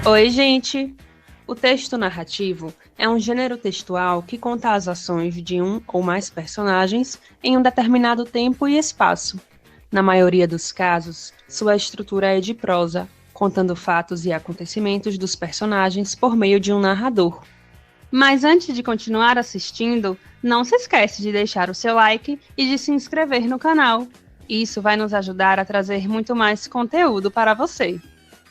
Oi, gente! O texto narrativo é um gênero textual que conta as ações de um ou mais personagens em um determinado tempo e espaço. Na maioria dos casos, sua estrutura é de prosa, contando fatos e acontecimentos dos personagens por meio de um narrador. Mas antes de continuar assistindo, não se esquece de deixar o seu like e de se inscrever no canal. Isso vai nos ajudar a trazer muito mais conteúdo para você.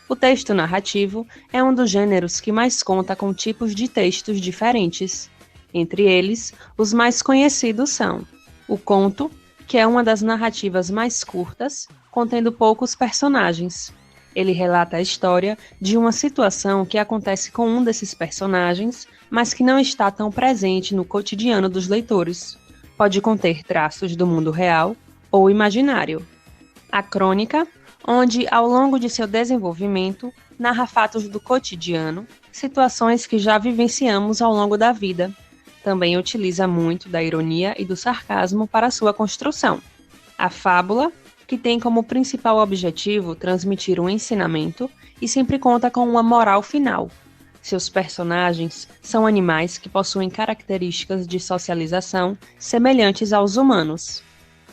O texto narrativo é um dos gêneros que mais conta com tipos de textos diferentes. Entre eles, os mais conhecidos são o conto, que é uma das narrativas mais curtas, contendo poucos personagens. Ele relata a história de uma situação que acontece com um desses personagens, mas que não está tão presente no cotidiano dos leitores. Pode conter traços do mundo real ou imaginário. A crônica, onde, ao longo de seu desenvolvimento, narra fatos do cotidiano, situações que já vivenciamos ao longo da vida. Também utiliza muito da ironia e do sarcasmo para sua construção. A fábula, que tem como principal objetivo transmitir um ensinamento e sempre conta com uma moral final. Seus personagens são animais que possuem características de socialização semelhantes aos humanos.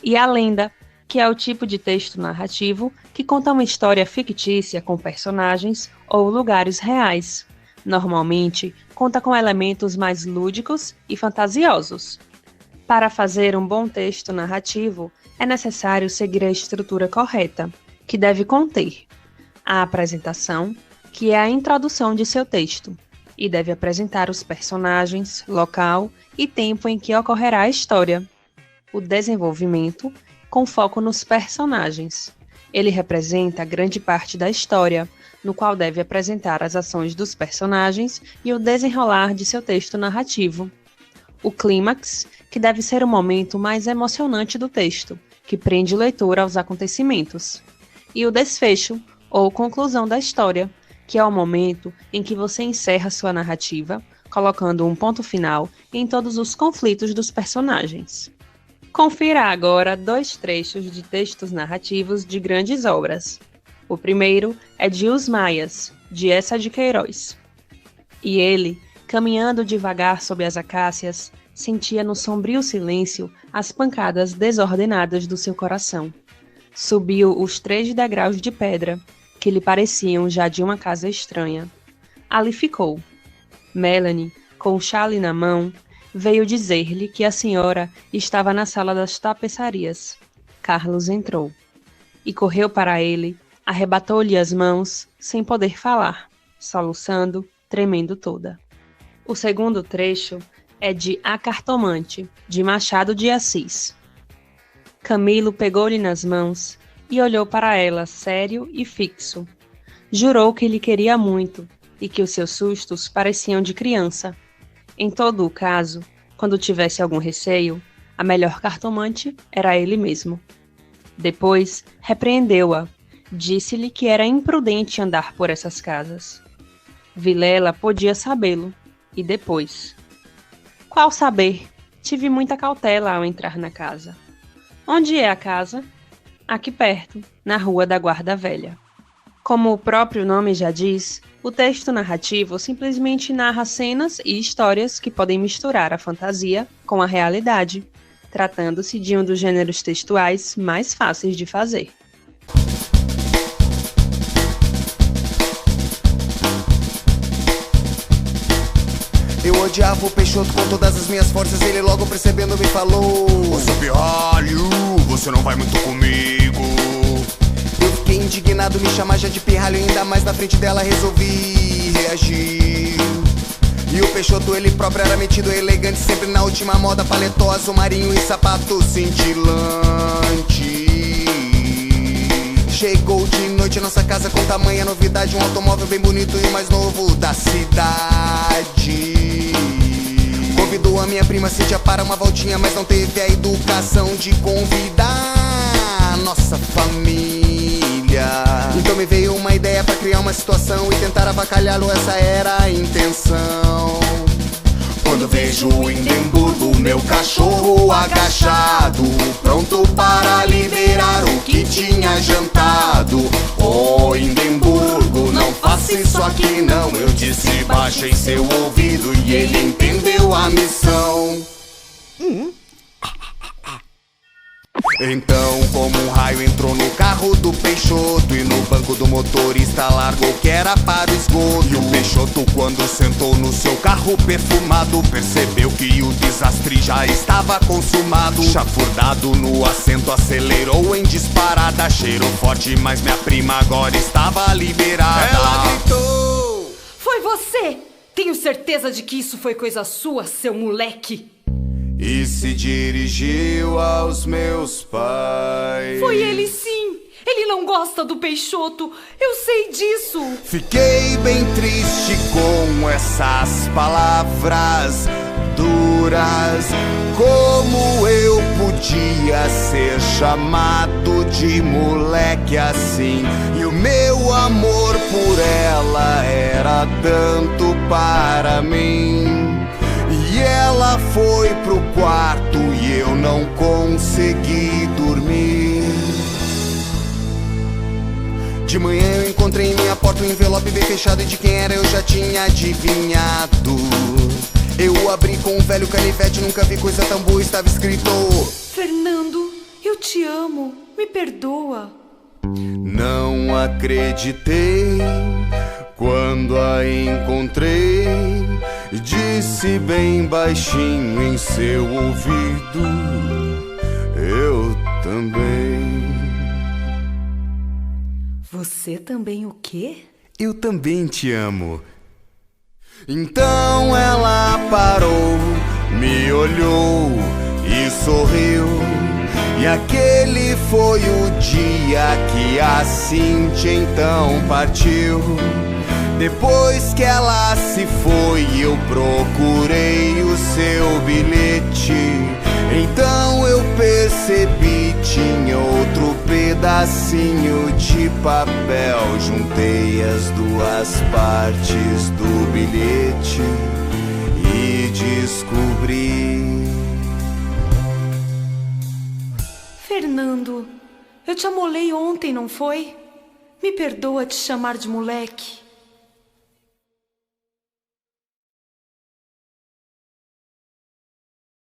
E a lenda, que é o tipo de texto narrativo que conta uma história fictícia com personagens ou lugares reais. Normalmente, conta com elementos mais lúdicos e fantasiosos. Para fazer um bom texto narrativo, é necessário seguir a estrutura correta, que deve conter a apresentação, que é a introdução de seu texto, e deve apresentar os personagens, local e tempo em que ocorrerá a história. O desenvolvimento, com foco nos personagens. Ele representa grande parte da história, no qual deve apresentar as ações dos personagens e o desenrolar de seu texto narrativo. O clímax, que deve ser o momento mais emocionante do texto, que prende o leitor aos acontecimentos. E o desfecho, ou conclusão da história, que é o momento em que você encerra sua narrativa, colocando um ponto final em todos os conflitos dos personagens. Confira agora 2 trechos de textos narrativos de grandes obras. O primeiro é de Os Maias, de Eça de Queiroz. E ele, caminhando devagar sob as acácias, sentia no sombrio silêncio as pancadas desordenadas do seu coração. Subiu os 3 degraus de pedra, que lhe pareciam já de uma casa estranha. Ali ficou. Melanie, com o chale na mão, veio dizer-lhe que a senhora estava na sala das tapeçarias. Carlos entrou. E correu para ele, arrebatou-lhe as mãos, sem poder falar, soluçando, tremendo toda. O segundo trecho é de A Cartomante, de Machado de Assis. Camilo pegou-lhe nas mãos e olhou para ela sério e fixo. Jurou que lhe queria muito e que os seus sustos pareciam de criança. Em todo o caso, quando tivesse algum receio, a melhor cartomante era ele mesmo. Depois, repreendeu-a, disse-lhe que era imprudente andar por essas casas. Vilela podia sabê-lo, e depois. Qual saber? Tive muita cautela ao entrar na casa. Onde é a casa? Aqui perto, na Rua da Guarda Velha. Como o próprio nome já diz, o texto narrativo simplesmente narra cenas e histórias que podem misturar a fantasia com a realidade, tratando-se de um dos gêneros textuais mais fáceis de fazer. Eu odiava o Peixoto com todas as minhas forças. Ele logo percebendo me falou: Ô seu pirralho, você não vai muito comigo. Eu fiquei indignado, me chamar já de pirralho. Ainda mais na frente dela resolvi reagir. E o Peixoto ele próprio era metido elegante, sempre na última moda, paletó azul marinho e sapato cintilante. Chegou de noite a nossa casa com tamanha novidade, um automóvel bem bonito e o mais novo da cidade. Convidou a minha prima Cíntia para uma voltinha, mas não teve a educação de convidar a nossa família. Então me veio uma ideia pra criar uma situação e tentar avacalhá-lo, essa era a intenção. Quando vejo o Hindenburgo, meu cachorro agachado, pronto para liberar o que tinha jantado. Ô Hindenburgo, não faça isso aqui não. disse baixa em seu ouvido e ele entendeu a missão. Então, como um raio entrou no carro do Peixoto e no banco do motorista largou que era para o esgoto. E o Peixoto, quando sentou no seu carro perfumado, percebeu que o desastre já estava consumado. Chafurdado no assento, acelerou em disparada. Cheirou forte, mas minha prima agora estava liberada. Ela gritou: foi você! Tenho certeza de que isso foi coisa sua, seu moleque! E se dirigiu aos meus pais. Foi ele sim! Ele não gosta do Peixoto, eu sei disso! Fiquei bem triste com essas palavras duras. Como eu podia ser chamado de moleque assim? E o meu amor por ela era tanto para mim. E ela foi pro quarto e eu não consegui dormir. De manhã eu encontrei em minha porta um envelope bem fechado, e de quem era eu já tinha adivinhado. Eu abri com um velho canivete, nunca vi coisa tão boa, estava escrito: Fernando, eu te amo, me perdoa. Não acreditei quando a encontrei. Disse bem baixinho em seu ouvido: eu também. Você também o quê? Eu também te amo. Então ela parou, me olhou e sorriu. E aquele foi o dia que a Cíntia então partiu. Depois que ela se foi, eu procurei o seu bilhete. Então eu percebi, tinha outro pedacinho de papel. Juntei as duas partes do bilhete e descobri. Fernando, eu te amolei ontem, não foi? Me perdoa te chamar de moleque.